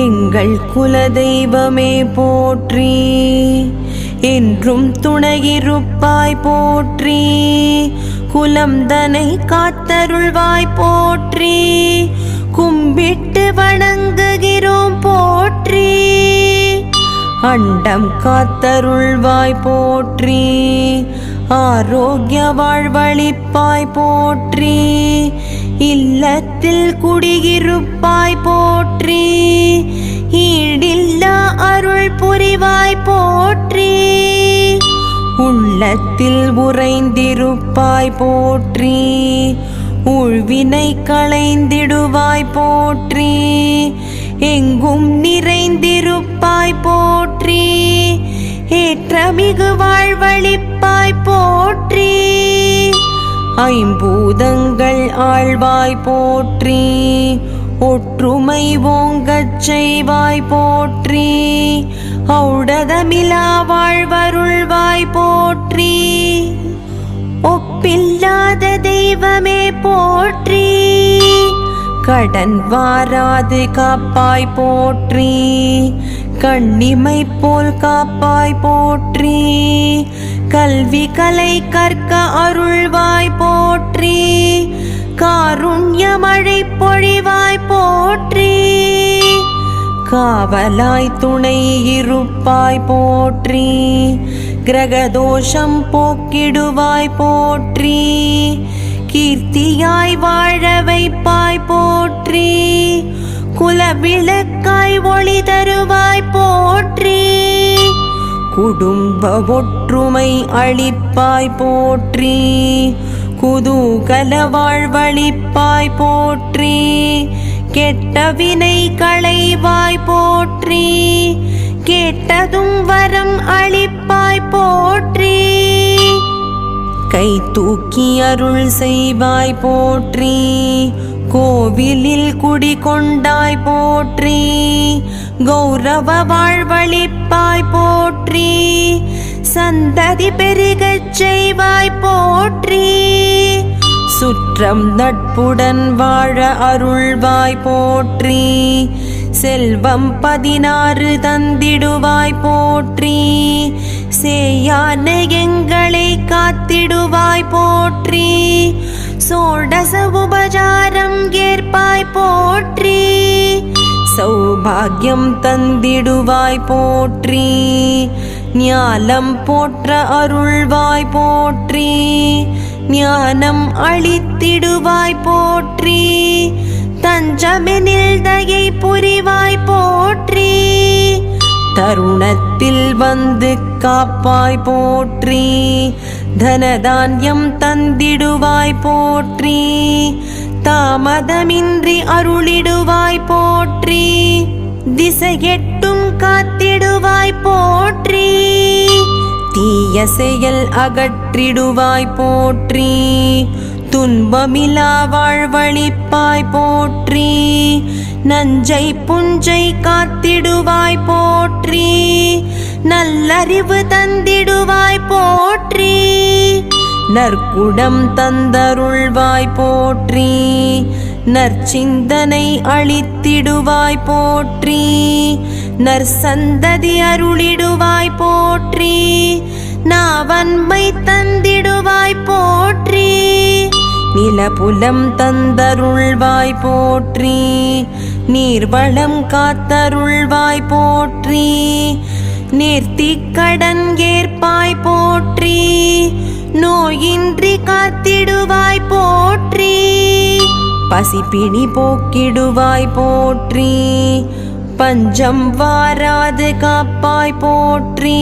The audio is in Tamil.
எங்கள் குலதெய்வமே போற்றி, என்றும் துணையிருப்பாய் போற்றி, குலம் தனை காத்தருள்வாய் போற்றி, கும்பிட்டு வணங்குகிறோம் போற்றி, அண்டம் காத்தருள்வாய் போற்றி, ஆரோக்கிய வாழ்வளிப்பாய் போற்றி, இல்லத்தில் குடியிருப்பாய் போற்றி, ஈடில்லா அருள் புரிவாய் போற்றி, உள்ளத்தில் உறைந்திருப்பாய் போற்றி, ஊழ்வினை களைந்திடுவாய் போற்றி, எங்கும் நிறைந்திருப்பாய் போற்றி, ஏற்றமிகு வாழ்வளிப்பாய் போற்றி, ஐம்பூதங்கள் ஆழ்வாய் போற்றி, ஒற்றுமை ஓங்கச் செய்வாய் போற்றி, ஔடதமிலா வாழ்வருள்வாய் போற்றி, ஒப்பில்லாத தெய்வமே போற்றி, கடன் வாராது காப்பாய் போற்றி, கண்ணிமை போல் காப்பாய் போற்றி, கல்வி கலை கற்க அருள்வாய் போற்றி, காருண்ய மழை பொழிவாய் போற்றி, காவலாய் துணை இருப்பாய் போற்றி, கிரகதோஷம் போக்கிடுவாய் போற்றி, கீர்த்தியாய் வாழ வைப்பாய் போற்றி, குலவிளக்காய் ஒளி தருவாய் போற்றி, குடும்ப ஒற்றுமை அளிப்பாய் போற்றி, குதூகல வாழ்வளிப்பாய் போற்றி, கெட்ட வினை களைவாய் போற்றி, கேட்டதும் வரம் அளிப்பாய் போற்றி, கை தூக்கி அருள் செய்வாய் போற்றி, கோவிலில் குடிகொண்டாய் போற்றி, கௌரவ வாழ்வளிப்பாய் போற்றி, சந்ததி பெருகச் செய்வாய் போற்றி, சுற்றம் நட்புடன் வாழ அருள்வாய் போற்றி, செல்வம் 16 தந்திடுவாய் போற்றி, சேயான எங்களை காத்திடுவாய் போற்றி, சோடச உபசாரம் ஏற்பாய் போற்றி, சௌபாகியம் தந்திடுவாய் போற்றி, ஞானம் போற்ற அருள்வாய் போற்றி, ஞானம் அளித்திடுவாய் போற்றி, தஞ்சமெனில் தயை புரிவாய் போற்றி, தருணத்தில் வந்து காப்பாய் போற்றி, தனதான்யம் தந்திடுவாய் போற்றி, தாமதமின்றி அருளிடுவாய் போற்றி, திசையெட்டும் காத்திடுவாய் போற்றி, தீய செயல் அகற்றிடுவாய் போற்றி, துன்பமிலா வாழ்வளிப்பாய் போற்றி, நஞ்சை புஞ்சை காத்திடுவாய் போற்றி, நல்லறிவு தந்திடுவாய் போற்றி, நற்குடம் தந்தருள்வாய் போற்றி, நற்சிந்தனை அளித்திடுவாய் போற்றி, நற்சந்ததி அருளிடுவாய் போற்றி, நாவன்மை தந்திடுவாய் போற்றி, நிலபுலம் தந்தருள்வாய் போற்றி, நீர்வளம் காத்தருள்வாய் போற்றி, நேர்த்திக் கடன் ஏற்பாய் போற்றி, நோயின்றி காத்திடுவாய் போற்றி, பசிப்பிணி போக்கிடுவாய் போற்றி, பஞ்சம் வாராது காப்பாய் போற்றி.